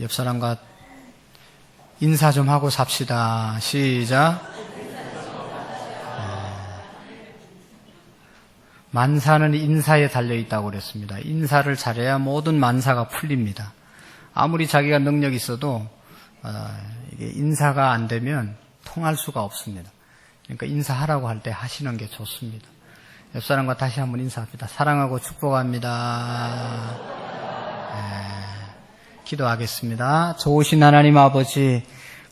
옆 사람과 인사 좀 하고 삽시다. 시작. 만사는 인사에 달려있다고 그랬습니다. 인사를 잘해야 모든 만사가 풀립니다. 아무리 자기가 능력이 있어도 이게 인사가 안 되면 통할 수가 없습니다. 그러니까 인사하라고 할 때 하시는 게 좋습니다. 옆 사람과 다시 한번 인사합니다. 사랑하고 축복합니다. 기도하겠습니다. 좋으신 하나님 아버지,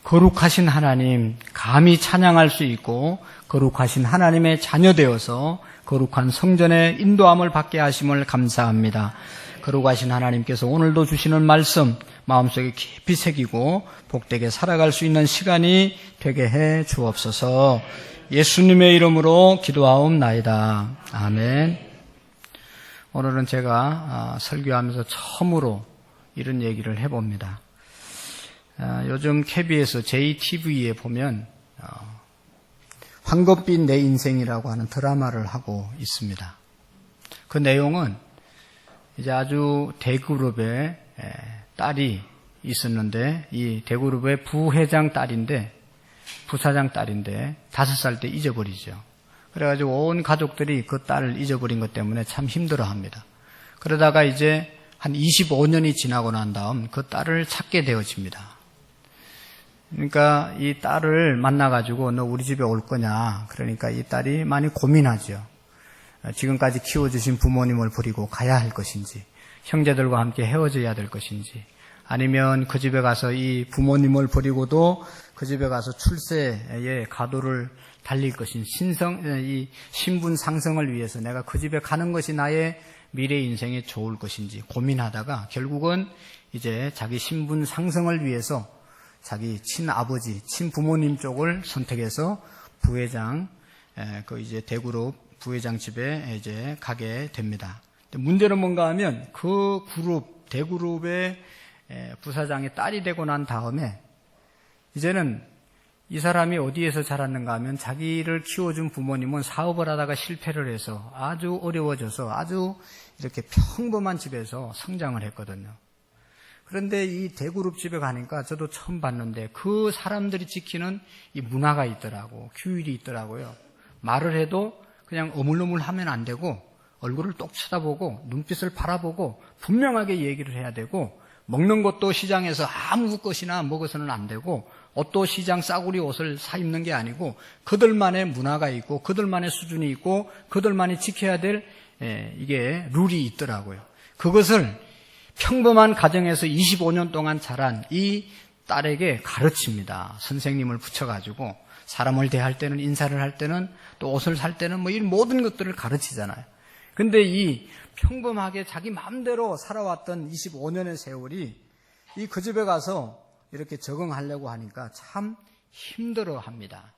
거룩하신 하나님, 감히 찬양할 수 있고 거룩하신 하나님의 자녀 되어서 거룩한 성전의 인도함을 받게 하심을 감사합니다. 거룩하신 하나님께서 오늘도 주시는 말씀 마음속에 깊이 새기고 복되게 살아갈 수 있는 시간이 되게 해 주옵소서. 예수님의 이름으로 기도하옵나이다. 아멘. 오늘은 제가 설교하면서 처음으로 이런 얘기를 해봅니다. 요즘 KBS JTV에 보면 황금빛 내 인생이라고 하는 드라마를 하고 있습니다. 그 내용은 이제 아주 대그룹의 딸이 있었는데 이 대그룹의 부회장 딸인데 부사장 딸인데 5살 때 잊어버리죠. 그래가지고 온 가족들이 그 딸을 잊어버린 것 때문에 참 힘들어합니다. 그러다가 이제 한 25년이 지나고 난 다음 그 딸을 찾게 되어집니다. 그러니까 이 딸을 만나가지고 너 우리 집에 올 거냐. 그러니까 이 딸이 많이 고민하죠. 지금까지 키워주신 부모님을 버리고 가야 할 것인지, 형제들과 함께 헤어져야 될 것인지, 아니면 그 집에 가서 이 부모님을 버리고도 그 집에 가서 출세의 가도를 달릴 것인지, 이 신분 상승을 위해서 내가 그 집에 가는 것이 나의 미래 인생에 좋을 것인지 고민하다가 결국은 이제 자기 신분 상승을 위해서 자기 친아버지, 친부모님 쪽을 선택해서 부회장, 이제 대그룹 부회장 집에 이제 가게 됩니다. 문제는 뭔가 하면 그 대그룹의 부사장의 딸이 되고 난 다음에 이제는 이 사람이 어디에서 자랐는가 하면 자기를 키워준 부모님은 사업을 하다가 실패를 해서 아주 어려워져서 아주 이렇게 평범한 집에서 성장을 했거든요. 그런데 이 대그룹 집에 가니까 저도 처음 봤는데 그 사람들이 지키는 이 문화가 있더라고. 규율이 있더라고요. 말을 해도 그냥 어물어물 하면 안 되고 얼굴을 똑 쳐다보고 눈빛을 바라보고 분명하게 얘기를 해야 되고 먹는 것도 시장에서 아무 것이나 먹어서는 안 되고 옷도 시장 싸구려 옷을 사 입는 게 아니고 그들만의 문화가 있고 그들만의 수준이 있고 그들만이 지켜야 될 이게 룰이 있더라고요. 그것을 평범한 가정에서 25년 동안 자란 이 딸에게 가르칩니다. 선생님을 붙여가지고 사람을 대할 때는 인사를 할 때는 또 옷을 살 때는 뭐 이 모든 것들을 가르치잖아요. 근데 이 평범하게 자기 마음대로 살아왔던 25년의 세월이 이 그 집에 가서 이렇게 적응하려고 하니까 참 힘들어합니다.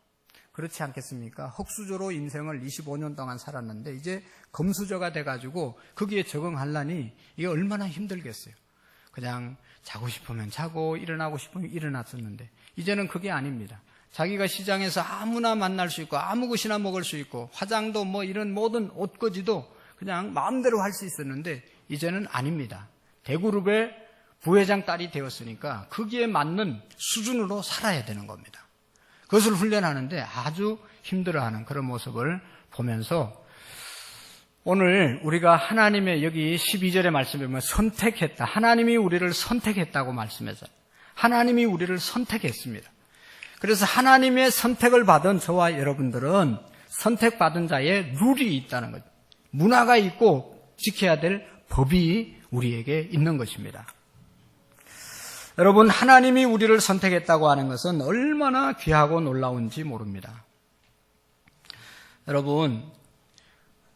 그렇지 않겠습니까? 흙수저로 인생을 25년 동안 살았는데 이제 금수저가 돼가지고 거기에 적응하려니 이게 얼마나 힘들겠어요. 그냥 자고 싶으면 자고 일어나고 싶으면 일어났었는데 이제는 그게 아닙니다. 자기가 시장에서 아무나 만날 수 있고 아무 것이나 먹을 수 있고 화장도 뭐 이런 모든 옷거지도 그냥 마음대로 할 수 있었는데 이제는 아닙니다. 대그룹의 부회장 딸이 되었으니까 거기에 맞는 수준으로 살아야 되는 겁니다. 그것을 훈련하는데 아주 힘들어하는 그런 모습을 보면서 오늘 우리가 하나님의 여기 12절의 말씀에 보면 선택했다. 하나님이 우리를 선택했다고 말씀했어요. 하나님이 우리를 선택했습니다. 그래서 하나님의 선택을 받은 저와 여러분들은 선택받은 자의 룰이 있다는 거죠. 문화가 있고 지켜야 될 법이 우리에게 있는 것입니다. 여러분, 하나님이 우리를 선택했다고 하는 것은 얼마나 귀하고 놀라운지 모릅니다. 여러분,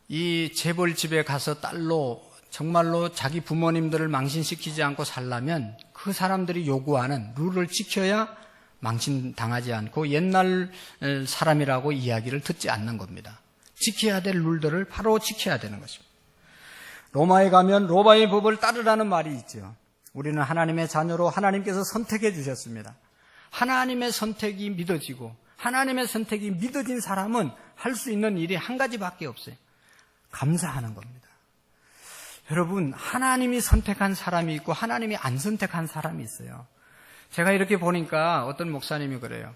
이 재벌집에 가서 딸로 정말로 자기 부모님들을 망신시키지 않고 살려면 그 사람들이 요구하는 룰을 지켜야 망신당하지 않고 옛날 사람이라고 이야기를 듣지 않는 겁니다. 지켜야 될 룰들을 바로 지켜야 되는 것입니다. 로마에 가면 로마의 법을 따르라는 말이 있죠. 우리는 하나님의 자녀로 하나님께서 선택해 주셨습니다. 하나님의 선택이 믿어지고 하나님의 선택이 믿어진 사람은 할 수 있는 일이 한 가지밖에 없어요. 감사하는 겁니다. 여러분, 하나님이 선택한 사람이 있고 하나님이 안 선택한 사람이 있어요. 제가 이렇게 보니까 어떤 목사님이 그래요.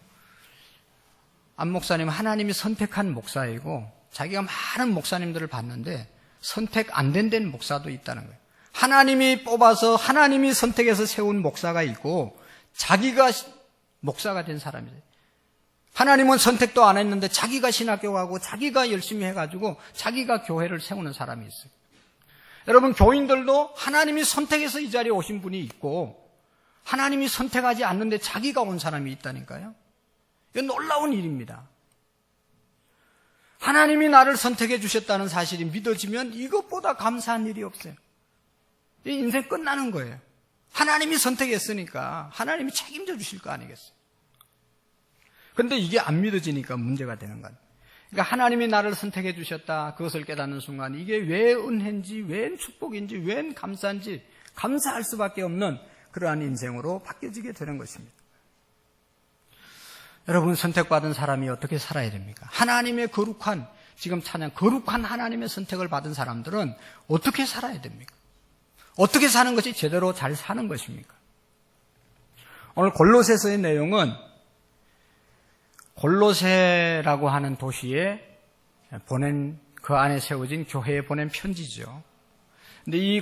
안 목사님은 하나님이 선택한 목사이고 자기가 많은 목사님들을 봤는데 선택 안 된 목사도 있다는 거예요. 하나님이 뽑아서 하나님이 선택해서 세운 목사가 있고 자기가 목사가 된 사람이에요. 하나님은 선택도 안 했는데 자기가 신학교 가고 자기가 열심히 해가지고 자기가 교회를 세우는 사람이 있어요. 여러분, 교인들도 하나님이 선택해서 이 자리에 오신 분이 있고 하나님이 선택하지 않는데 자기가 온 사람이 있다니까요. 이건 놀라운 일입니다. 하나님이 나를 선택해 주셨다는 사실이 믿어지면 이것보다 감사한 일이 없어요. 이 인생 끝나는 거예요. 하나님이 선택했으니까 하나님이 책임져 주실 거 아니겠어요. 그런데 이게 안 믿어지니까 문제가 되는 거예요. 그러니까 하나님이 나를 선택해 주셨다, 그것을 깨닫는 순간 이게 왜 은혜인지, 왜 축복인지, 왜 감사인지 감사할 수밖에 없는 그러한 인생으로 바뀌어지게 되는 것입니다. 여러분, 선택받은 사람이 어떻게 살아야 됩니까? 하나님의 거룩한, 지금 찬양 거룩한 하나님의 선택을 받은 사람들은 어떻게 살아야 됩니까? 어떻게 사는 것이 제대로 잘 사는 것입니까? 오늘 골로새서의 내용은 골로새라고 하는 도시에 보낸, 그 안에 세워진 교회에 보낸 편지죠. 근데 이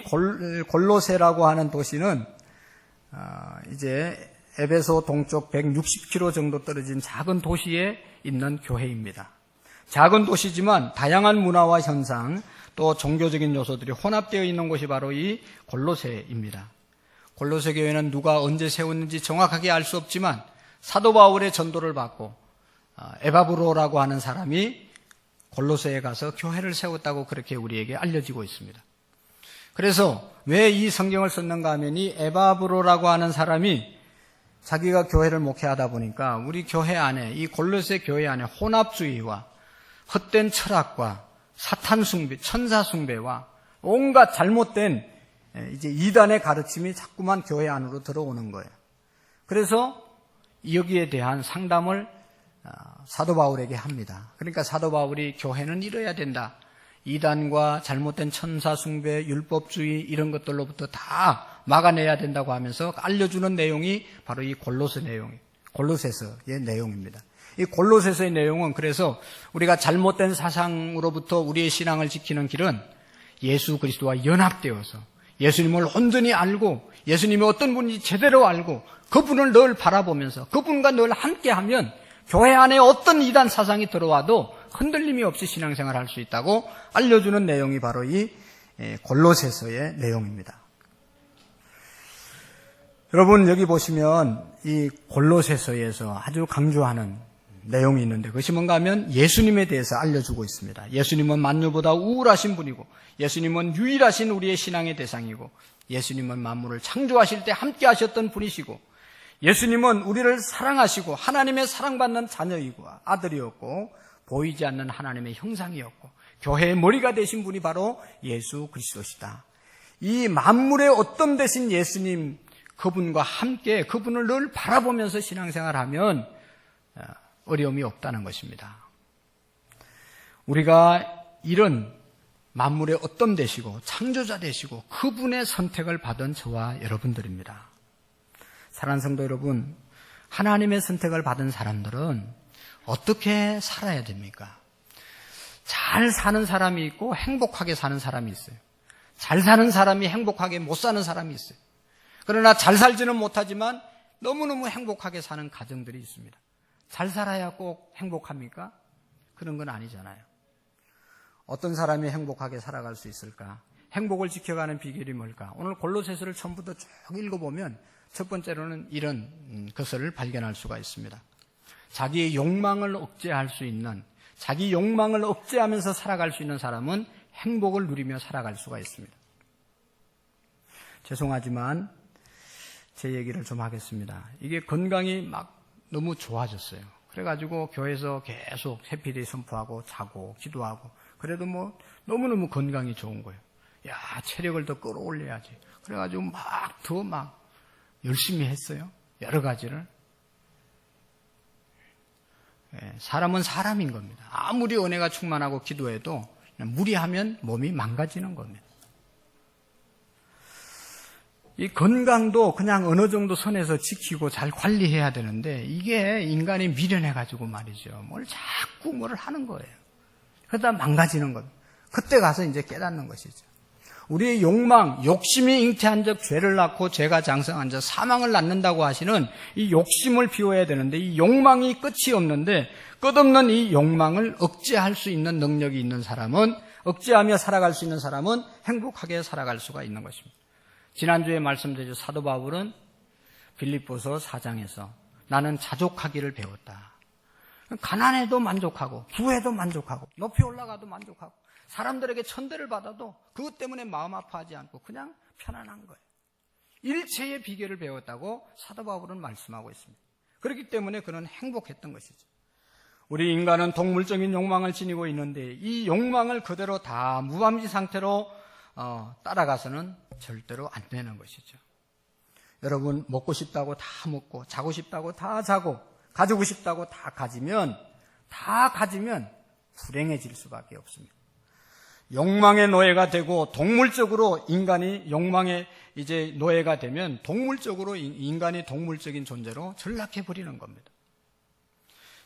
골로새라고 하는 도시는 이제 에베소 동쪽 160km 정도 떨어진 작은 도시에 있는 교회입니다. 작은 도시지만 다양한 문화와 현상, 또 종교적인 요소들이 혼합되어 있는 곳이 바로 이 골로새입니다. 골로새 교회는 누가 언제 세웠는지 정확하게 알 수 없지만 사도 바울의 전도를 받고 에바브로라고 하는 사람이 골로새에 가서 교회를 세웠다고 그렇게 우리에게 알려지고 있습니다. 그래서 왜 이 성경을 썼는가 하면 이 에바브로라고 하는 사람이 자기가 교회를 목회하다 보니까 우리 교회 안에, 이 골로새 교회 안에 혼합주의와 헛된 철학과 사탄 숭배, 천사 숭배와 온갖 잘못된 이제 이단의 가르침이 자꾸만 교회 안으로 들어오는 거예요. 그래서 여기에 대한 상담을 사도 바울에게 합니다. 그러니까 사도 바울이 교회는 이뤄야 된다. 이단과 잘못된 천사 숭배, 율법주의 이런 것들로부터 다 막아내야 된다고 하면서 알려주는 내용이 바로 이 골로새서의 내용입니다. 이 골로새서의 내용은 그래서 우리가 잘못된 사상으로부터 우리의 신앙을 지키는 길은 예수 그리스도와 연합되어서 예수님을 온전히 알고 예수님이 어떤 분인지 제대로 알고 그분을 늘 바라보면서 그분과 늘 함께하면 교회 안에 어떤 이단 사상이 들어와도 흔들림이 없이 신앙생활을 할 수 있다고 알려주는 내용이 바로 이 골로새서의 내용입니다. 여러분, 여기 보시면 이 골로새서에서 아주 강조하는 내용이 있는데 그것이 뭔가 하면 예수님에 대해서 알려주고 있습니다. 예수님은 만유보다 우월하신 분이고 예수님은 유일하신 우리의 신앙의 대상이고 예수님은 만물을 창조하실 때 함께 하셨던 분이시고 예수님은 우리를 사랑하시고 하나님의 사랑받는 자녀이고 아들이었고 보이지 않는 하나님의 형상이었고 교회의 머리가 되신 분이 바로 예수 그리스도시다. 이 만물의 어떤 되신 예수님 그분과 함께 그분을 늘 바라보면서 신앙생활하면 어려움이 없다는 것입니다. 우리가 이런 만물의 어떤 되시고 창조자 되시고 그분의 선택을 받은 저와 여러분들입니다. 사랑하는 성도 여러분, 하나님의 선택을 받은 사람들은 어떻게 살아야 됩니까? 잘 사는 사람이 있고 행복하게 사는 사람이 있어요. 잘 사는 사람이 행복하게 못 사는 사람이 있어요. 그러나 잘 살지는 못하지만 너무너무 행복하게 사는 가정들이 있습니다. 잘 살아야 꼭 행복합니까? 그런 건 아니잖아요. 어떤 사람이 행복하게 살아갈 수 있을까? 행복을 지켜가는 비결이 뭘까? 오늘 골로새서를 처음부터 쭉 읽어보면 첫 번째로는 이런 것을 발견할 수가 있습니다. 자기의 욕망을 억제할 수 있는, 자기 욕망을 억제하면서 살아갈 수 있는 사람은 행복을 누리며 살아갈 수가 있습니다. 죄송하지만 제 얘기를 좀 하겠습니다. 이게 건강이 막 너무 좋아졌어요. 그래가지고 교회에서 계속 새피디 선포하고 자고 기도하고 그래도 뭐 너무너무 건강이 좋은 거예요. 야, 체력을 더 끌어올려야지. 그래가지고 더 열심히 했어요. 여러 가지를. 사람은 사람인 겁니다. 아무리 은혜가 충만하고 기도해도 무리하면 몸이 망가지는 겁니다. 이 건강도 그냥 어느 정도 선에서 지키고 잘 관리해야 되는데 이게 인간이 미련해가지고 말이죠. 뭘 자꾸 뭐를 하는 거예요. 그러다 망가지는 겁니다. 그때 가서 이제 깨닫는 것이죠. 우리의 욕망, 욕심이 잉태한 적 죄를 낳고 죄가 장성한 적 사망을 낳는다고 하시는 이 욕심을 비워야 되는데 이 욕망이 끝이 없는데 끝없는 이 욕망을 억제할 수 있는 능력이 있는 사람은 억제하며 살아갈 수 있는 사람은 행복하게 살아갈 수가 있는 것입니다. 지난주에 말씀드렸죠. 사도 바울은 빌립보서 4장에서 나는 자족하기를 배웠다. 가난해도 만족하고 부해도 만족하고 높이 올라가도 만족하고 사람들에게 천대를 받아도 그것 때문에 마음 아파하지 않고 그냥 편안한 거예요. 일체의 비결을 배웠다고 사도 바울은 말씀하고 있습니다. 그렇기 때문에 그는 행복했던 것이죠. 우리 인간은 동물적인 욕망을 지니고 있는데 이 욕망을 그대로 다 무밤지 상태로 따라가서는 절대로 안 되는 것이죠. 여러분 먹고 싶다고 다 먹고 자고 싶다고 다 자고 가지고 싶다고 다 가지면 불행해질 수밖에 없습니다. 욕망의 노예가 되고 동물적으로 인간이 욕망의 이제 노예가 되면 동물적으로 인간이 동물적인 존재로 전락해 버리는 겁니다.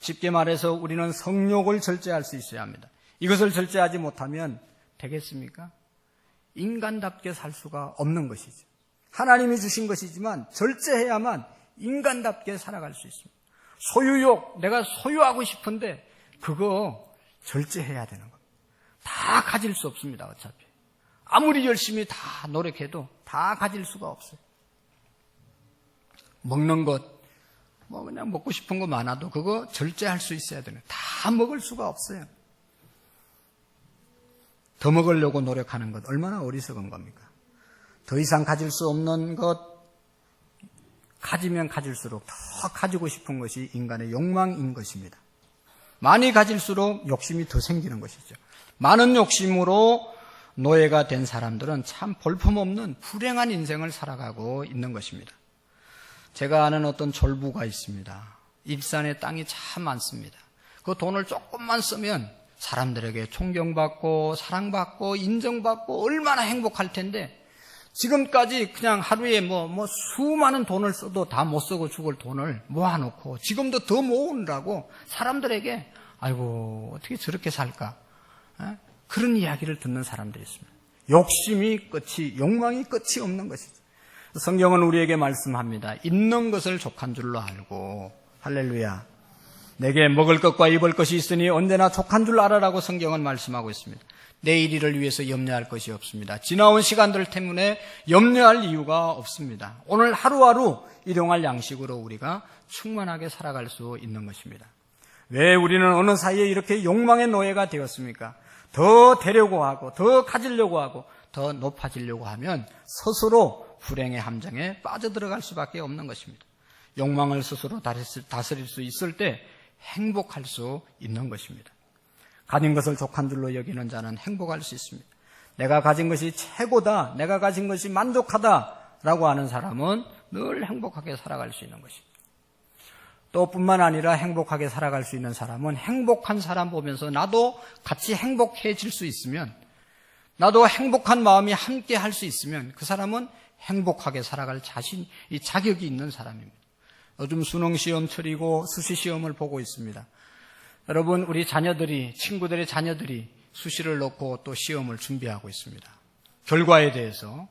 쉽게 말해서 우리는 성욕을 절제할 수 있어야 합니다. 이것을 절제하지 못하면 되겠습니까? 인간답게 살 수가 없는 것이죠. 하나님이 주신 것이지만 절제해야만 인간답게 살아갈 수 있습니다. 소유욕, 내가 소유하고 싶은데 그거 절제해야 되는 겁니다. 다 가질 수 없습니다. 어차피 아무리 열심히 다 노력해도 다 가질 수가 없어요. 먹는 것, 뭐 그냥 먹고 싶은 거 많아도 그거 절제할 수 있어야 되는. 다 먹을 수가 없어요. 더 먹으려고 노력하는 것 얼마나 어리석은 겁니까? 더 이상 가질 수 없는 것, 가지면 가질수록 더 가지고 싶은 것이 인간의 욕망인 것입니다. 많이 가질수록 욕심이 더 생기는 것이죠. 많은 욕심으로 노예가 된 사람들은 참 볼품없는 불행한 인생을 살아가고 있는 것입니다. 제가 아는 어떤 졸부가 있습니다. 일산에 땅이 참 많습니다. 그 돈을 조금만 쓰면 사람들에게 존경받고 사랑받고 인정받고 얼마나 행복할 텐데 지금까지 그냥 하루에 수많은 돈을 써도 다 못 쓰고 죽을 돈을 모아놓고 지금도 더 모으느라고 사람들에게 아이고 어떻게 저렇게 살까? 그런 이야기를 듣는 사람들이 있습니다. 욕망이 끝이 없는 것이죠. 성경은 우리에게 말씀합니다. 있는 것을 족한 줄로 알고 할렐루야. 내게 먹을 것과 입을 것이 있으니 언제나 족한 줄 알아라고 성경은 말씀하고 있습니다. 내일 일을 위해서 염려할 것이 없습니다. 지나온 시간들 때문에 염려할 이유가 없습니다. 오늘 하루하루 일용할 양식으로 우리가 충만하게 살아갈 수 있는 것입니다. 왜 우리는 어느 사이에 이렇게 욕망의 노예가 되었습니까? 더 되려고 하고 더 가지려고 하고 더 높아지려고 하면 스스로 불행의 함정에 빠져들어갈 수밖에 없는 것입니다. 욕망을 스스로 다스릴 수 있을 때 행복할 수 있는 것입니다. 가진 것을 족한 줄로 여기는 자는 행복할 수 있습니다. 내가 가진 것이 최고다, 내가 가진 것이 만족하다라고 하는 사람은 늘 행복하게 살아갈 수 있는 것입니다. 또 뿐만 아니라 행복하게 살아갈 수 있는 사람은 행복한 사람 보면서 나도 같이 행복해질 수 있으면, 나도 행복한 마음이 함께 할 수 있으면 그 사람은 행복하게 살아갈 자격이 있는 사람입니다. 요즘 수능시험철이고 수시시험을 보고 있습니다. 여러분, 우리 자녀들이, 친구들의 자녀들이 수시를 놓고 또 시험을 준비하고 있습니다. 결과에 대해서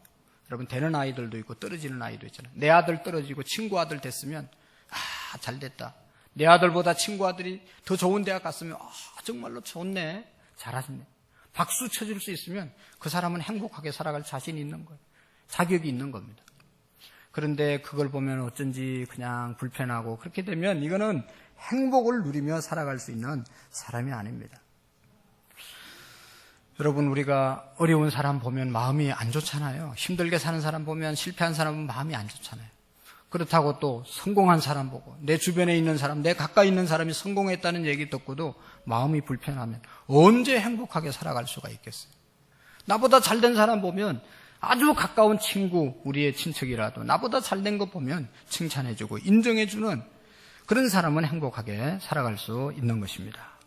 여러분 되는 아이들도 있고 떨어지는 아이도 있잖아요. 내 아들 떨어지고 친구 아들 됐으면 잘됐다. 내 아들보다 친구 아들이 더 좋은 대학 갔으면 정말로 좋네, 잘하셨네. 박수 쳐줄 수 있으면 그 사람은 행복하게 살아갈 자신이 있는 거예요. 자격이 있는 겁니다. 그런데 그걸 보면 어쩐지 그냥 불편하고 그렇게 되면 이거는 행복을 누리며 살아갈 수 있는 사람이 아닙니다. 여러분, 우리가 어려운 사람 보면 마음이 안 좋잖아요. 힘들게 사는 사람 보면, 실패한 사람은 마음이 안 좋잖아요. 그렇다고 또 성공한 사람 보고 내 주변에 있는 사람, 내 가까이 있는 사람이 성공했다는 얘기 듣고도 마음이 불편하면 언제 행복하게 살아갈 수가 있겠어요? 나보다 잘된 사람 보면 아주 가까운 친구, 우리의 친척이라도 나보다 잘된 거 보면 칭찬해주고 인정해주는 그런 사람은 행복하게 살아갈 수 있는 것입니다.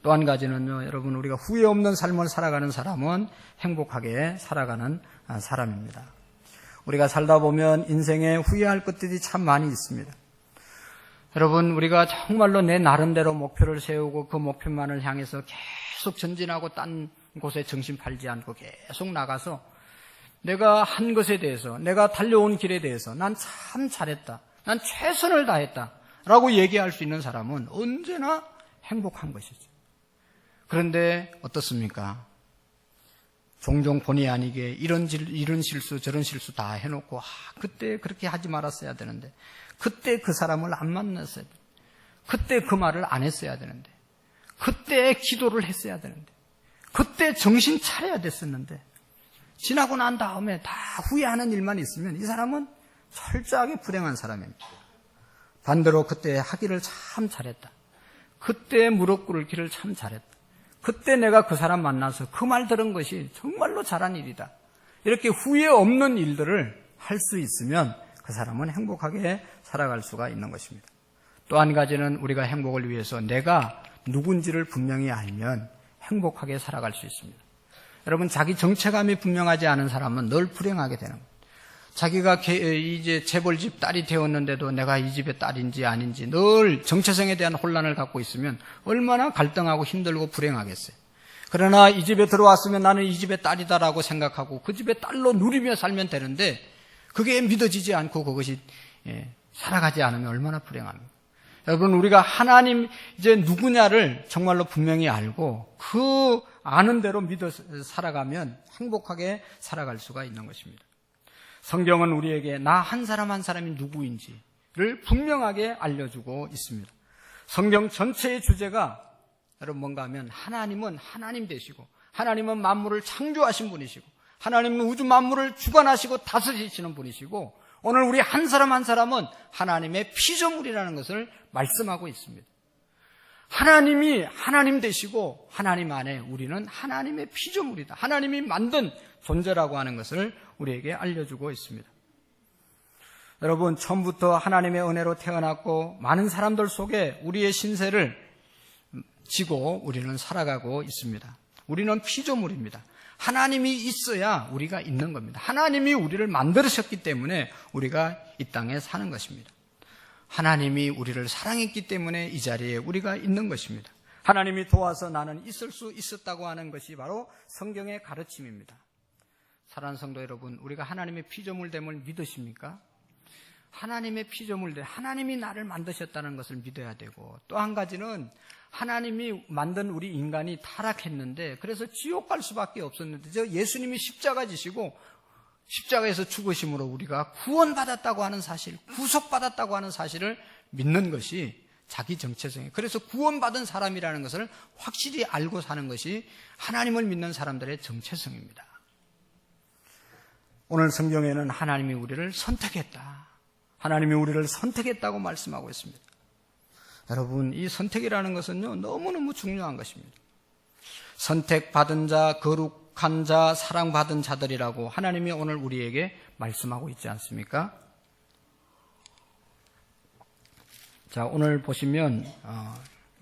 또 한 가지는요, 여러분, 우리가 후회 없는 삶을 살아가는 사람은 행복하게 살아가는 사람입니다. 우리가 살다 보면 인생에 후회할 것들이 참 많이 있습니다. 여러분, 우리가 정말로 내 나름대로 목표를 세우고 그 목표만을 향해서 계속 전진하고 딴 곳에 정신 팔지 않고 계속 나가서 내가 한 것에 대해서, 내가 달려온 길에 대해서 난 참 잘했다, 난 최선을 다했다 라고 얘기할 수 있는 사람은 언제나 행복한 것이죠. 그런데 어떻습니까? 종종 본의 아니게 이런 실수 저런 실수 다 해놓고 그때 그렇게 하지 말았어야 되는데, 그때 그 사람을 안 만났어야 되는데, 그때 그 말을 안 했어야 되는데, 그때 기도를 했어야 되는데, 그때 정신 차려야 됐었는데, 지나고 난 다음에 다 후회하는 일만 있으면 이 사람은 철저하게 불행한 사람입니다. 반대로 그때 하기를 참 잘했다, 그때 무릎 꿇기를 참 잘했다, 그때 내가 그 사람 만나서 그 말 들은 것이 정말로 잘한 일이다, 이렇게 후회 없는 일들을 할 수 있으면 그 사람은 행복하게 살아갈 수가 있는 것입니다. 또 한 가지는 우리가 행복을 위해서 내가 누군지를 분명히 알면 행복하게 살아갈 수 있습니다. 여러분, 자기 정체감이 분명하지 않은 사람은 늘 불행하게 되는 거예요. 자기가 이제 재벌집 딸이 되었는데도 내가 이 집의 딸인지 아닌지 늘 정체성에 대한 혼란을 갖고 있으면 얼마나 갈등하고 힘들고 불행하겠어요. 그러나 이 집에 들어왔으면 나는 이 집의 딸이다라고 생각하고 그 집의 딸로 누리며 살면 되는데, 그게 믿어지지 않고 그것이 살아가지 않으면 얼마나 불행합니까? 여러분, 우리가 하나님 이제 누구냐를 정말로 분명히 알고 그 아는 대로 믿어 살아가면 행복하게 살아갈 수가 있는 것입니다. 성경은 우리에게 나 한 사람 한 사람이 누구인지를 분명하게 알려주고 있습니다. 성경 전체의 주제가 여러분 뭔가 하면 하나님은 하나님 되시고, 하나님은 만물을 창조하신 분이시고, 하나님은 우주 만물을 주관하시고 다스리시는 분이시고, 오늘 우리 한 사람 한 사람은 하나님의 피조물이라는 것을 말씀하고 있습니다. 하나님이 하나님 되시고 하나님 안에 우리는 하나님의 피조물이다, 하나님이 만든 존재라고 하는 것을 우리에게 알려주고 있습니다. 여러분, 처음부터 하나님의 은혜로 태어났고 많은 사람들 속에 우리의 신세를 지고 우리는 살아가고 있습니다. 우리는 피조물입니다. 하나님이 있어야 우리가 있는 겁니다. 하나님이 우리를 만들으셨기 때문에 우리가 이 땅에 사는 것입니다. 하나님이 우리를 사랑했기 때문에 이 자리에 우리가 있는 것입니다. 하나님이 도와서 나는 있을 수 있었다고 하는 것이 바로 성경의 가르침입니다. 사랑하는 성도 여러분, 우리가 하나님의 피조물됨을 믿으십니까? 하나님의 피조물들, 하나님이 나를 만드셨다는 것을 믿어야 되고, 또 한 가지는 하나님이 만든 우리 인간이 타락했는데 그래서 지옥 갈 수밖에 없었는데 저 예수님이 십자가 지시고 십자가에서 죽으심으로 우리가 구원받았다고 하는 사실, 구속받았다고 하는 사실을 믿는 것이 자기 정체성이에요. 그래서 구원받은 사람이라는 것을 확실히 알고 사는 것이 하나님을 믿는 사람들의 정체성입니다. 오늘 성경에는 하나님이 우리를 선택했다, 하나님이 우리를 선택했다고 말씀하고 있습니다. 여러분, 이 선택이라는 것은요, 너무너무 중요한 것입니다. 선택받은 자, 거룩한 자, 사랑받은 자들이라고 하나님이 오늘 우리에게 말씀하고 있지 않습니까? 자, 오늘 보시면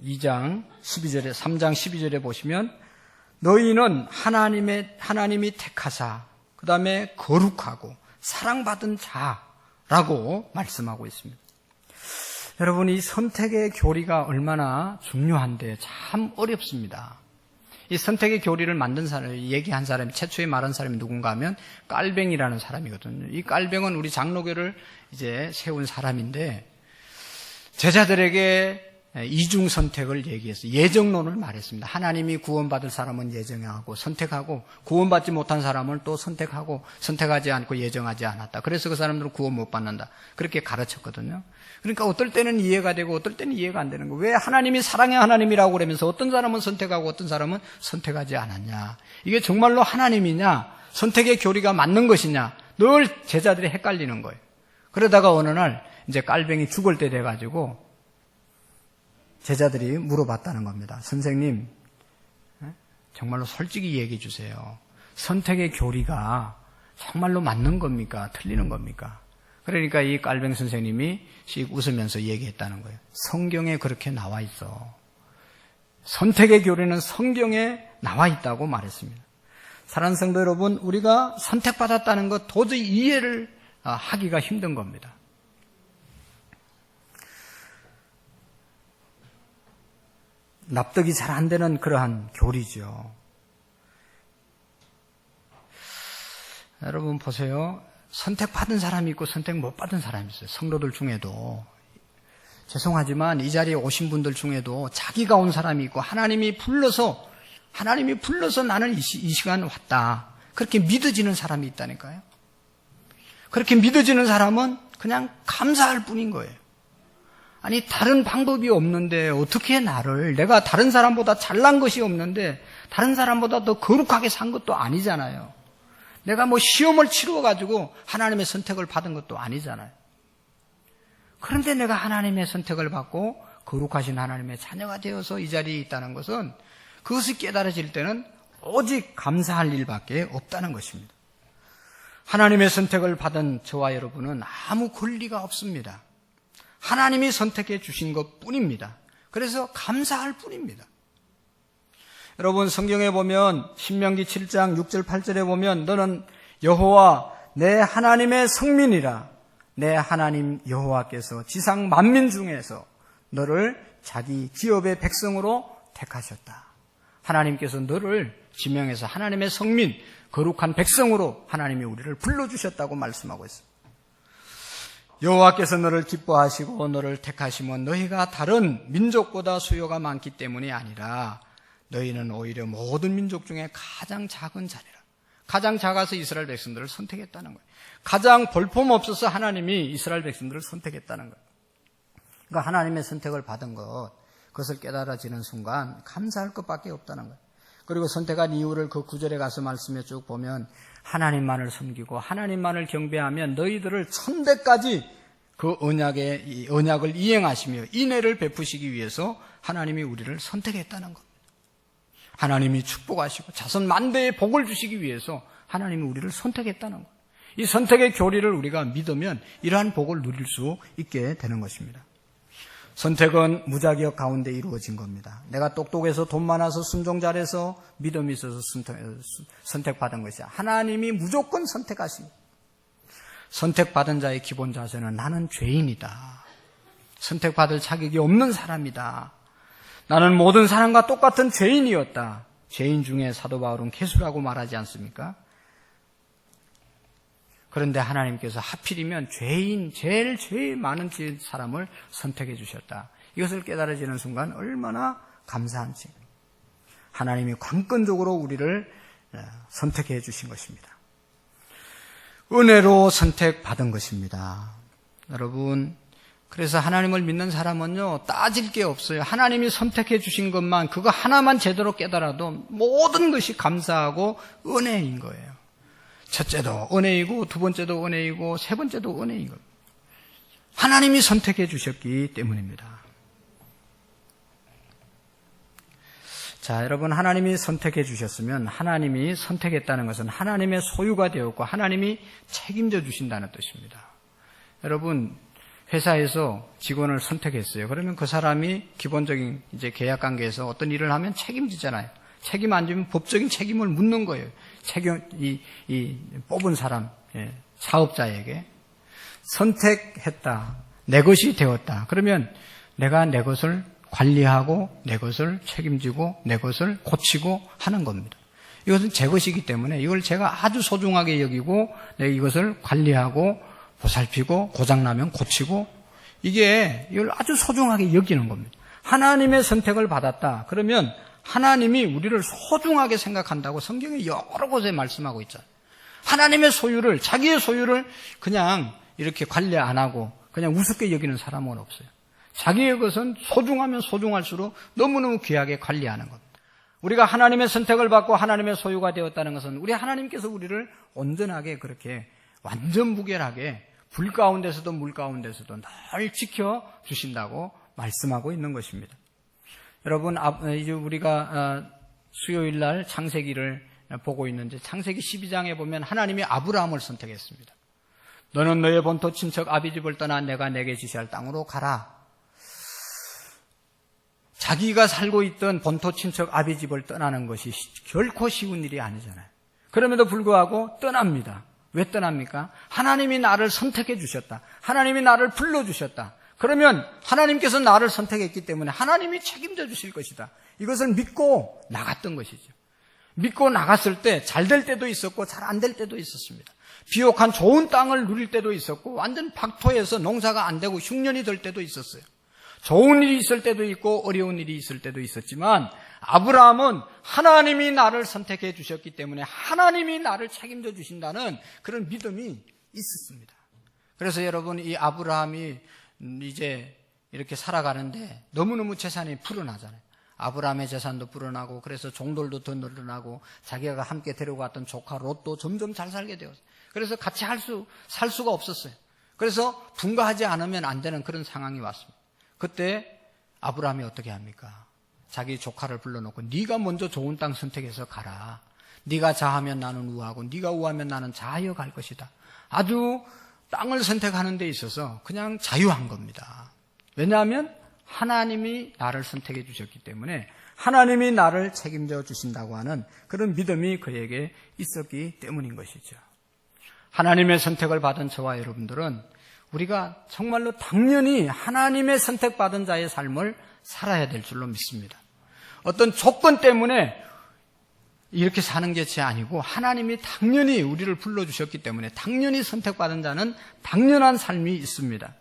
3장 12절에 보시면 너희는 하나님이 택하사 그 다음에 거룩하고 사랑받은 자라고 말씀하고 있습니다. 여러분, 이 선택의 교리가 얼마나 중요한데 참 어렵습니다. 이 선택의 교리를 만든 사람, 얘기한 사람이, 최초에 말한 사람이 누군가 하면 깔뱅이라는 사람이거든요. 이 깔뱅은 우리 장로교를 이제 세운 사람인데 제자들에게 이중 선택을 얘기했어요. 예정론을 말했습니다. 하나님이 구원받을 사람은 예정하고 선택하고, 구원받지 못한 사람을 또 선택하고, 선택하지 않고 예정하지 않았다. 그래서 그 사람들은 구원 못 받는다, 그렇게 가르쳤거든요. 그러니까 어떨 때는 이해가 되고 어떨 때는 이해가 안 되는 거예요. 왜 하나님이 사랑의 하나님이라고 그러면서 어떤 사람은 선택하고 어떤 사람은 선택하지 않았냐, 이게 정말로 하나님이냐, 선택의 교리가 맞는 것이냐, 늘 제자들이 헷갈리는 거예요. 그러다가 어느 날 이제 깔뱅이 죽을 때 돼가지고 제자들이 물어봤다는 겁니다. 선생님, 정말로 솔직히 얘기해 주세요. 선택의 교리가 정말로 맞는 겁니까? 틀리는 겁니까? 그러니까 이 깔뱅 선생님이 씩 웃으면서 얘기했다는 거예요. 성경에 그렇게 나와 있어. 선택의 교리는 성경에 나와 있다고 말했습니다. 사랑하는 성도 여러분, 우리가 선택받았다는 것 도저히 이해를 하기가 힘든 겁니다. 납득이 잘 안 되는 그러한 교리죠. 여러분 보세요. 선택받은 사람이 있고 선택 못 받은 사람이 있어요. 성도들 중에도. 죄송하지만 이 자리에 오신 분들 중에도 자기가 온 사람이 있고 하나님이 불러서 나는 이 시간 왔다. 그렇게 믿어지는 사람이 있다니까요. 그렇게 믿어지는 사람은 그냥 감사할 뿐인 거예요. 아니 다른 방법이 없는데 어떻게 내가 다른 사람보다 잘난 것이 없는데 다른 사람보다 더 거룩하게 산 것도 아니잖아요. 내가 시험을 치루어가지고 하나님의 선택을 받은 것도 아니잖아요. 그런데 내가 하나님의 선택을 받고 거룩하신 하나님의 자녀가 되어서 이 자리에 있다는 것은 그것이 깨달아질 때는 오직 감사할 일밖에 없다는 것입니다. 하나님의 선택을 받은 저와 여러분은 아무 권리가 없습니다. 하나님이 선택해 주신 것뿐입니다. 그래서 감사할 뿐입니다. 여러분 성경에 보면 신명기 7장 6절 8절에 보면 너는 여호와 내 하나님의 성민이라. 내 하나님 여호와께서 지상 만민 중에서 너를 자기 기업의 백성으로 택하셨다. 하나님께서 너를 지명해서 하나님의 성민, 거룩한 백성으로 하나님이 우리를 불러주셨다고 말씀하고 있습니다. 여호와께서 너를 기뻐하시고 너를 택하시면 너희가 다른 민족보다 수요가 많기 때문이 아니라 너희는 오히려 모든 민족 중에 가장 작은 자리라. 가장 작아서 이스라엘 백성들을 선택했다는 거예요. 가장 볼품없어서 하나님이 이스라엘 백성들을 선택했다는 거예요. 그러니까 하나님의 선택을 받은 그것을 깨달아지는 순간 감사할 것밖에 없다는 거예요. 그리고 선택한 이유를 그 9절에 가서 말씀에 쭉 보면 하나님만을 섬기고 하나님만을 경배하면 너희들을 천대까지 그 언약을 이행하시며 인애를 베푸시기 위해서 하나님이 우리를 선택했다는 겁니다. 하나님이 축복하시고 자손 만대에 복을 주시기 위해서 하나님이 우리를 선택했다는 거예요. 이 선택의 교리를 우리가 믿으면 이러한 복을 누릴 수 있게 되는 것입니다. 선택은 무자격 가운데 이루어진 겁니다. 내가 똑똑해서 돈 많아서 순종 잘해서 믿음이 있어서 선택받은 것이야. 하나님이 무조건 선택하십니다. 선택받은 자의 기본 자세는 나는 죄인이다. 선택받을 자격이 없는 사람이다. 나는 모든 사람과 똑같은 죄인이었다. 죄인 중에 사도 바울은 괴수라고 말하지 않습니까? 그런데 하나님께서 하필이면 제일 많은 사람을 선택해 주셨다. 이것을 깨달아지는 순간 얼마나 감사한지. 하나님이 관건적으로 우리를 선택해 주신 것입니다. 은혜로 선택받은 것입니다. 여러분, 그래서 하나님을 믿는 사람은요, 따질 게 없어요. 하나님이 선택해 주신 것만, 그거 하나만 제대로 깨달아도 모든 것이 감사하고 은혜인 거예요. 첫째도 은혜이고, 두 번째도 은혜이고, 세 번째도 은혜인 겁니다. 하나님이 선택해 주셨기 때문입니다. 자, 여러분, 하나님이 선택해 주셨으면 하나님이 선택했다는 것은 하나님의 소유가 되었고 하나님이 책임져 주신다는 뜻입니다. 여러분, 회사에서 직원을 선택했어요. 그러면 그 사람이 기본적인 이제 계약 관계에서 어떤 일을 하면 책임지잖아요. 책임 안 지면 법적인 책임을 묻는 거예요. 뽑은 사람, 사업자에게. 선택했다. 내 것이 되었다. 그러면 내가 내 것을 관리하고 내 것을 책임지고 내 것을 고치고 하는 겁니다. 이것은 제 것이기 때문에 이걸 제가 아주 소중하게 여기고 내가 이것을 관리하고 보살피고 고장나면 고치고 이걸 아주 소중하게 여기는 겁니다. 하나님의 선택을 받았다. 그러면 하나님이 우리를 소중하게 생각한다고 성경에 여러 곳에 말씀하고 있잖아요. 하나님의 소유를, 자기의 소유를 그냥 이렇게 관리 안 하고 그냥 우습게 여기는 사람은 없어요. 자기의 것은 소중하면 소중할수록 너무너무 귀하게 관리하는 겁니다. 우리가 하나님의 선택을 받고 하나님의 소유가 되었다는 것은 우리 하나님께서 우리를 온전하게 그렇게 완전 무결하게 불 가운데서도 물 가운데서도 늘 지켜주신다고 말씀하고 있는 것입니다. 여러분, 이제 우리가 수요일 날 창세기를 보고 있는데 창세기 12장에 보면 하나님이 아브라함을 선택했습니다. 너는 너의 본토 친척 아비집을 떠나 내가 내게 지시할 땅으로 가라. 자기가 살고 있던 본토 친척 아비집을 떠나는 것이 결코 쉬운 일이 아니잖아요. 그럼에도 불구하고 떠납니다. 왜 떠납니까? 하나님이 나를 선택해 주셨다. 하나님이 나를 불러주셨다. 그러면 하나님께서 나를 선택했기 때문에 하나님이 책임져 주실 것이다. 이것을 믿고 나갔던 것이죠. 믿고 나갔을 때 잘 될 때도 있었고 잘 안 될 때도 있었습니다. 비옥한 좋은 땅을 누릴 때도 있었고 완전 박토해서 농사가 안 되고 흉년이 될 때도 있었어요. 좋은 일이 있을 때도 있고 어려운 일이 있을 때도 있었지만 아브라함은 하나님이 나를 선택해 주셨기 때문에 하나님이 나를 책임져 주신다는 그런 믿음이 있었습니다. 그래서 여러분, 이 아브라함이 이제 이렇게 살아가는데 너무너무 재산이 불어나잖아요. 아브라함의 재산도 불어나고 그래서 종들도 더 늘어나고 자기가 함께 데려갔던 조카 롯도 점점 잘 살게 되었어요. 그래서 같이 살 수가 없었어요. 그래서 분가하지 않으면 안 되는 그런 상황이 왔습니다. 그때 아브라함이 어떻게 합니까? 자기 조카를 불러놓고 네가 먼저 좋은 땅 선택해서 가라. 네가 자하면 나는 우하고 네가 우하면 나는 자하여 갈 것이다. 아주 땅을 선택하는 데 있어서 그냥 자유한 겁니다. 왜냐하면 하나님이 나를 선택해 주셨기 때문에 하나님이 나를 책임져 주신다고 하는 그런 믿음이 그에게 있었기 때문인 것이죠. 하나님의 선택을 받은 저와 여러분들은 우리가 정말로 당연히 하나님의 선택받은 자의 삶을 살아야 될 줄로 믿습니다. 어떤 조건 때문에 이렇게 사는 것이 아니고 하나님이 당연히 우리를 불러주셨기 때문에 당연히 선택받은 자는 당연한 삶이 있습니다.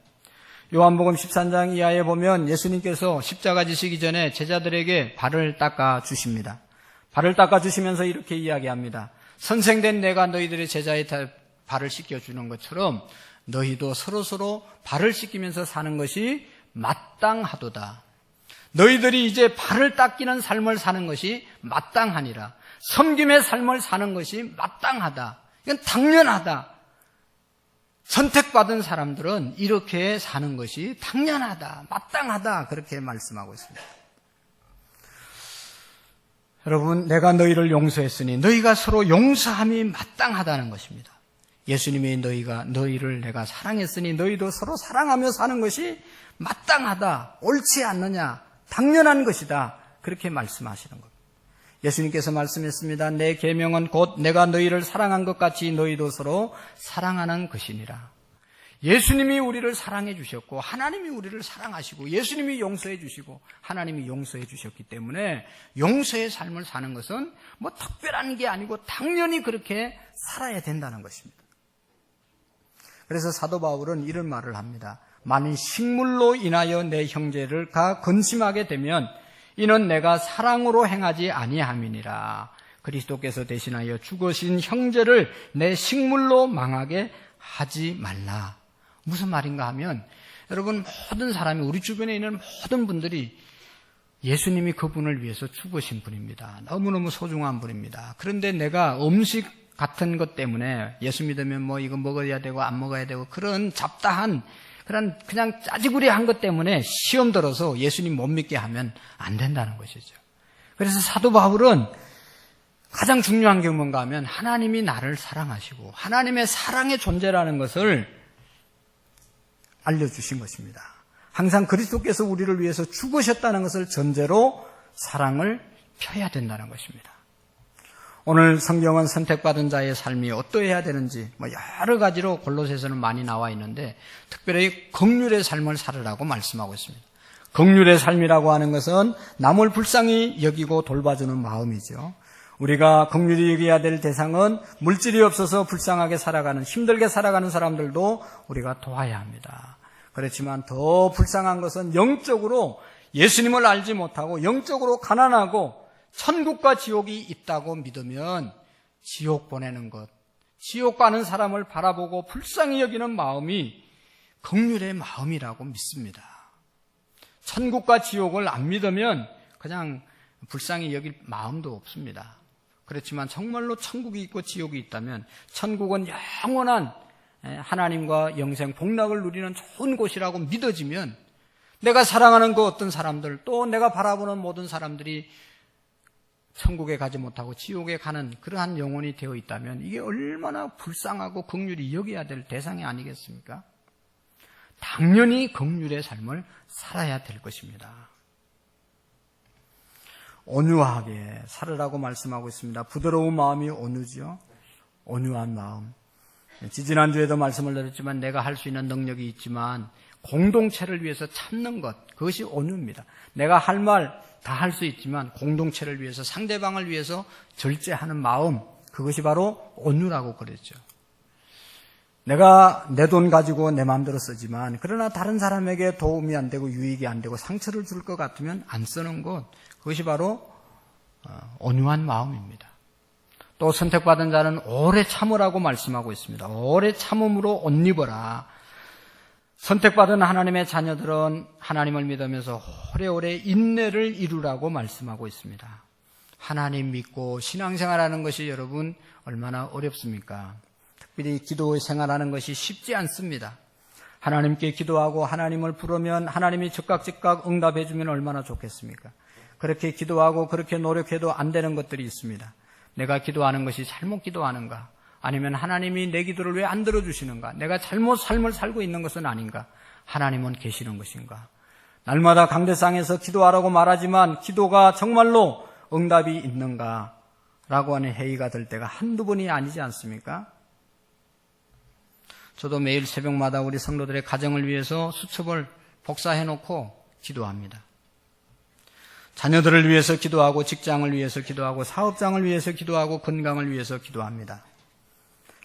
요한복음 13장 이하에 보면 예수님께서 십자가 지시기 전에 제자들에게 발을 닦아 주십니다. 발을 닦아 주시면서 이렇게 이야기합니다. 선생된 내가 너희들의 제자의 발을 씻겨주는 것처럼 너희도 서로서로 발을 씻기면서 사는 것이 마땅하도다. 너희들이 이제 발을 닦이는 삶을 사는 것이 마땅하니라. 섬김의 삶을 사는 것이 마땅하다. 이건 당연하다. 선택받은 사람들은 이렇게 사는 것이 당연하다, 마땅하다, 그렇게 말씀하고 있습니다. 여러분, 내가 너희를 용서했으니 너희가 서로 용서함이 마땅하다는 것입니다. 예수님이 너희를 내가 사랑했으니 너희도 서로 사랑하며 사는 것이 마땅하다, 옳지 않느냐, 당연한 것이다, 그렇게 말씀하시는 겁니다. 예수님께서 말씀했습니다. 내 계명은 곧 내가 너희를 사랑한 것 같이 너희도 서로 사랑하는 것이니라. 예수님이 우리를 사랑해 주셨고 하나님이 우리를 사랑하시고 예수님이 용서해 주시고 하나님이 용서해 주셨기 때문에 용서의 삶을 사는 것은 뭐 특별한 게 아니고 당연히 그렇게 살아야 된다는 것입니다. 그래서 사도 바울은 이런 말을 합니다. 만일 식물로 인하여 내 형제를 근심하게 되면 이는 내가 사랑으로 행하지 아니함이니라. 그리스도께서 대신하여 죽으신 형제를 내 식물로 망하게 하지 말라. 무슨 말인가 하면 여러분, 모든 사람이, 우리 주변에 있는 모든 분들이 예수님이 그분을 위해서 죽으신 분입니다. 너무너무 소중한 분입니다. 그런데 내가 음식 같은 것 때문에 예수 믿으면 뭐 이거 먹어야 되고 안 먹어야 되고 그런 잡다한 그냥 짜지구리한 것 때문에 시험 들어서 예수님 못 믿게 하면 안 된다는 것이죠. 그래서 사도 바울은 가장 중요한 게 뭔가 하면 하나님이 나를 사랑하시고 하나님의 사랑의 존재라는 것을 알려주신 것입니다. 항상 그리스도께서 우리를 위해서 죽으셨다는 것을 전제로 사랑을 펴야 된다는 것입니다. 오늘 성경은 선택받은 자의 삶이 어떠해야 되는지 여러 가지로 골로새서는 많이 나와 있는데 특별히 긍휼의 삶을 살으라고 말씀하고 있습니다. 긍휼의 삶이라고 하는 것은 남을 불쌍히 여기고 돌봐주는 마음이죠. 우리가 긍휼히 여겨야 될 대상은 물질이 없어서 불쌍하게 살아가는, 힘들게 살아가는 사람들도 우리가 도와야 합니다. 그렇지만 더 불쌍한 것은 영적으로 예수님을 알지 못하고 영적으로 가난하고 천국과 지옥이 있다고 믿으면 지옥 보내는 것, 지옥 가는 사람을 바라보고 불쌍히 여기는 마음이 긍휼의 마음이라고 믿습니다. 천국과 지옥을 안 믿으면 그냥 불쌍히 여길 마음도 없습니다. 그렇지만 정말로 천국이 있고 지옥이 있다면 천국은 영원한 하나님과 영생 복락을 누리는 좋은 곳이라고 믿어지면 내가 사랑하는 그 어떤 사람들, 또 내가 바라보는 모든 사람들이 천국에 가지 못하고 지옥에 가는 그러한 영혼이 되어 있다면 이게 얼마나 불쌍하고 긍휼히 여겨야 될 대상이 아니겠습니까? 당연히 긍휼의 삶을 살아야 될 것입니다. 온유하게 살으라고 말씀하고 있습니다. 부드러운 마음이 온유죠. 온유한 마음. 지지난주에도 말씀을 드렸지만 내가 할 수 있는 능력이 있지만 공동체를 위해서 참는 것, 그것이 온유입니다. 내가 할 말 다 할 수 있지만 공동체를 위해서, 상대방을 위해서 절제하는 마음, 그것이 바로 온유라고 그랬죠. 내가 내 돈 가지고 내 마음대로 쓰지만 그러나 다른 사람에게 도움이 안 되고 유익이 안 되고 상처를 줄 것 같으면 안 쓰는 것, 그것이 바로 온유한 마음입니다. 또 선택받은 자는 오래 참으라고 말씀하고 있습니다. 오래 참음으로 옷 입어라. 선택받은 하나님의 자녀들은 하나님을 믿으면서 오래오래 인내를 이루라고 말씀하고 있습니다. 하나님 믿고 신앙생활하는 것이 여러분 얼마나 어렵습니까? 특별히 기도 생활하는 것이 쉽지 않습니다. 하나님께 기도하고 하나님을 부르면 하나님이 즉각 응답해 주면 얼마나 좋겠습니까? 그렇게 기도하고 그렇게 노력해도 안 되는 것들이 있습니다. 내가 기도하는 것이 잘못 기도하는가? 아니면 하나님이 내 기도를 왜 안 들어주시는가? 내가 잘못 삶을 살고 있는 것은 아닌가? 하나님은 계시는 것인가? 날마다 강대상에서 기도하라고 말하지만 기도가 정말로 응답이 있는가? 라고 하는 회의가 될 때가 한두 번이 아니지 않습니까? 저도 매일 새벽마다 우리 성도들의 가정을 위해서 수첩을 복사해놓고 기도합니다. 자녀들을 위해서 기도하고 직장을 위해서 기도하고 사업장을 위해서 기도하고 건강을 위해서 기도합니다.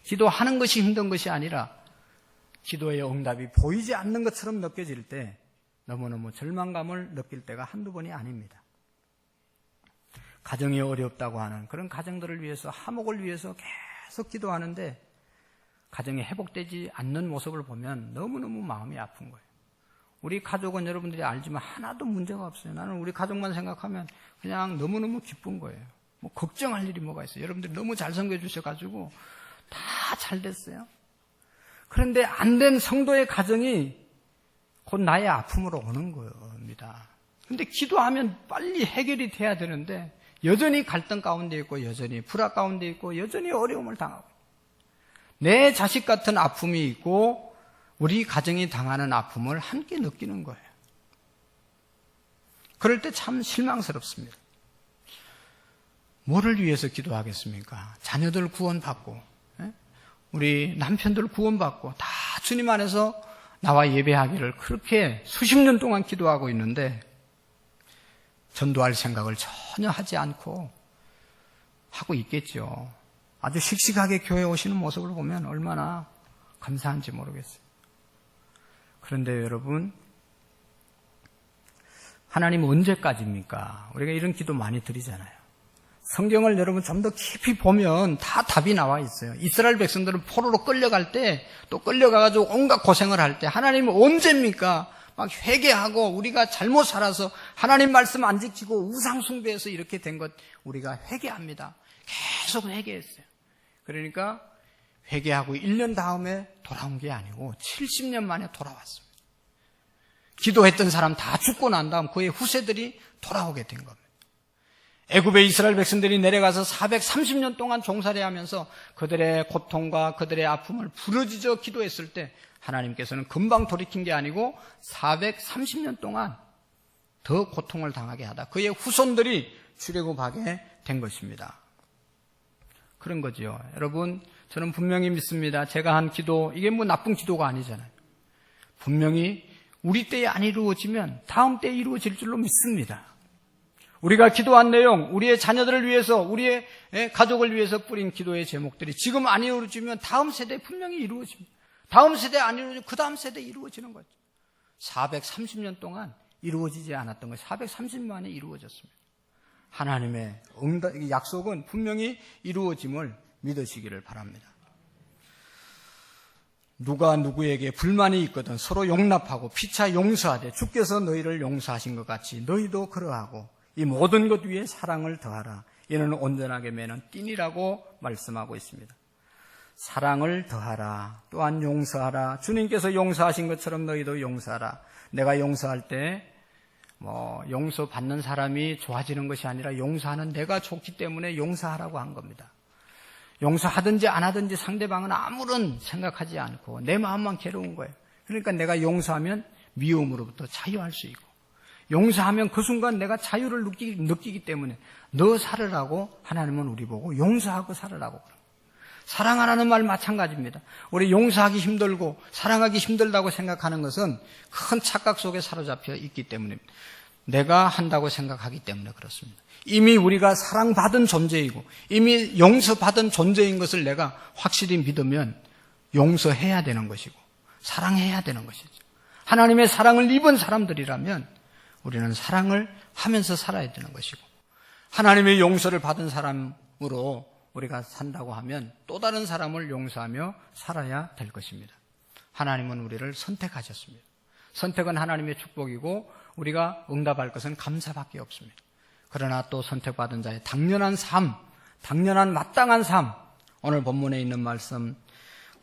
기도하는 것이 힘든 것이 아니라 기도의 응답이 보이지 않는 것처럼 느껴질 때 너무너무 절망감을 느낄 때가 한두 번이 아닙니다. 가정이 어렵다고 하는 그런 가정들을 위해서, 화목을 위해서 계속 기도하는데 가정이 회복되지 않는 모습을 보면 너무너무 마음이 아픈 거예요. 우리 가족은 여러분들이 알지만 하나도 문제가 없어요. 나는 우리 가족만 생각하면 그냥 너무너무 기쁜 거예요. 뭐 걱정할 일이 뭐가 있어요. 여러분들이 너무 잘 섬겨주셔가지고 다 잘 됐어요. 그런데 안 된 성도의 가정이 곧 나의 아픔으로 오는 겁니다. 그런데 기도하면 빨리 해결이 돼야 되는데 여전히 갈등 가운데 있고 여전히 불화 가운데 있고 여전히 어려움을 당하고 내 자식 같은 아픔이 있고 우리 가정이 당하는 아픔을 함께 느끼는 거예요. 그럴 때 참 실망스럽습니다. 뭐를 위해서 기도하겠습니까? 자녀들 구원받고 우리 남편들 구원받고 다 주님 안에서 나와 예배하기를 그렇게 수십 년 동안 기도하고 있는데 전도할 생각을 전혀 하지 않고 하고 있겠죠. 아주 씩씩하게 교회에 오시는 모습을 보면 얼마나 감사한지 모르겠어요. 그런데 여러분, 하나님 언제까지입니까? 우리가 이런 기도 많이 드리잖아요. 성경을 여러분 좀 더 깊이 보면 다 답이 나와 있어요. 이스라엘 백성들은 포로로 끌려갈 때 또 끌려가가지고 온갖 고생을 할 때 하나님은 언제입니까? 막 회개하고 우리가 잘못 살아서 하나님 말씀 안 지키고 우상 숭배해서 이렇게 된 것 우리가 회개합니다. 계속 회개했어요. 그러니까 회개하고 1년 다음에 돌아온 게 아니고 70년 만에 돌아왔습니다. 기도했던 사람 다 죽고 난 다음 그의 후세들이 돌아오게 된 겁니다. 애굽의 이스라엘 백성들이 내려가서 430년 동안 종살이 하면서 그들의 고통과 그들의 아픔을 부르짖어 기도했을 때 하나님께서는 금방 돌이킨 게 아니고 430년 동안 더 고통을 당하게 하다 그의 후손들이 출애굽하게 된 것입니다. 그런 거죠. 여러분, 저는 분명히 믿습니다. 제가 한 기도, 이게 뭐 나쁜 기도가 아니잖아요. 분명히 우리 때에 안 이루어지면 다음 때에 이루어질 줄로 믿습니다. 우리가 기도한 내용, 우리의 자녀들을 위해서, 우리의 가족을 위해서 뿌린 기도의 제목들이 지금 안 이루어지면 다음 세대에 분명히 이루어집니다. 다음 세대에 안 이루어지면 그 다음 세대에 이루어지는 거죠. 430년 동안 이루어지지 않았던 것이 430년 만에 이루어졌습니다. 하나님의 약속은 분명히 이루어짐을 믿으시기를 바랍니다. 누가 누구에게 불만이 있거든 서로 용납하고 피차 용서하되 주께서 너희를 용서하신 것 같이 너희도 그러하고 이 모든 것 위에 사랑을 더하라. 이는 온전하게 매는 띠니라고 말씀하고 있습니다. 사랑을 더하라. 또한 용서하라. 주님께서 용서하신 것처럼 너희도 용서하라. 내가 용서할 때 용서받는 사람이 좋아지는 것이 아니라 용서하는 내가 좋기 때문에 용서하라고 한 겁니다. 용서하든지 안 하든지 상대방은 아무런 생각하지 않고 내 마음만 괴로운 거예요. 그러니까 내가 용서하면 미움으로부터 자유할 수 있고 용서하면 그 순간 내가 자유를 느끼기 때문에 너 살으라고 하나님은 우리 보고 용서하고 살으라고 그래요. 사랑하라는 말 마찬가지입니다. 우리 용서하기 힘들고 사랑하기 힘들다고 생각하는 것은 큰 착각 속에 사로잡혀 있기 때문입니다. 내가 한다고 생각하기 때문에 그렇습니다. 이미 우리가 사랑받은 존재이고 이미 용서받은 존재인 것을 내가 확실히 믿으면 용서해야 되는 것이고 사랑해야 되는 것이죠. 하나님의 사랑을 입은 사람들이라면 우리는 사랑을 하면서 살아야 되는 것이고 하나님의 용서를 받은 사람으로 우리가 산다고 하면 또 다른 사람을 용서하며 살아야 될 것입니다. 하나님은 우리를 선택하셨습니다. 선택은 하나님의 축복이고 우리가 응답할 것은 감사밖에 없습니다. 그러나 또 선택받은 자의 당연한 삶, 당연한 마땅한 삶, 오늘 본문에 있는 말씀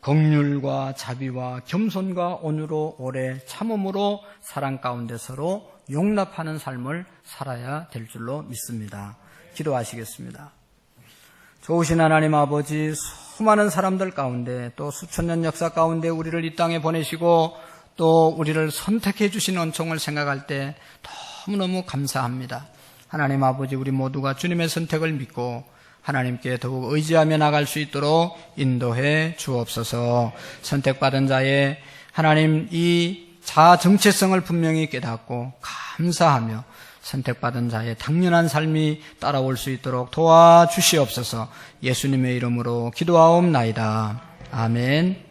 긍휼과 자비와 겸손과 온유로 오래 참음으로 사랑 가운데 서로 용납하는 삶을 살아야 될 줄로 믿습니다. 기도하시겠습니다. 좋으신 하나님 아버지, 수많은 사람들 가운데 또 수천 년 역사 가운데 우리를 이 땅에 보내시고 또 우리를 선택해 주신 은총을 생각할 때 너무너무 감사합니다. 하나님 아버지, 우리 모두가 주님의 선택을 믿고 하나님께 더욱 의지하며 나갈 수 있도록 인도해 주옵소서. 선택받은 자의 하나님 이 자아 정체성을 분명히 깨닫고 감사하며 선택받은 자의 당연한 삶이 따라올 수 있도록 도와주시옵소서. 예수님의 이름으로 기도하옵나이다. 아멘.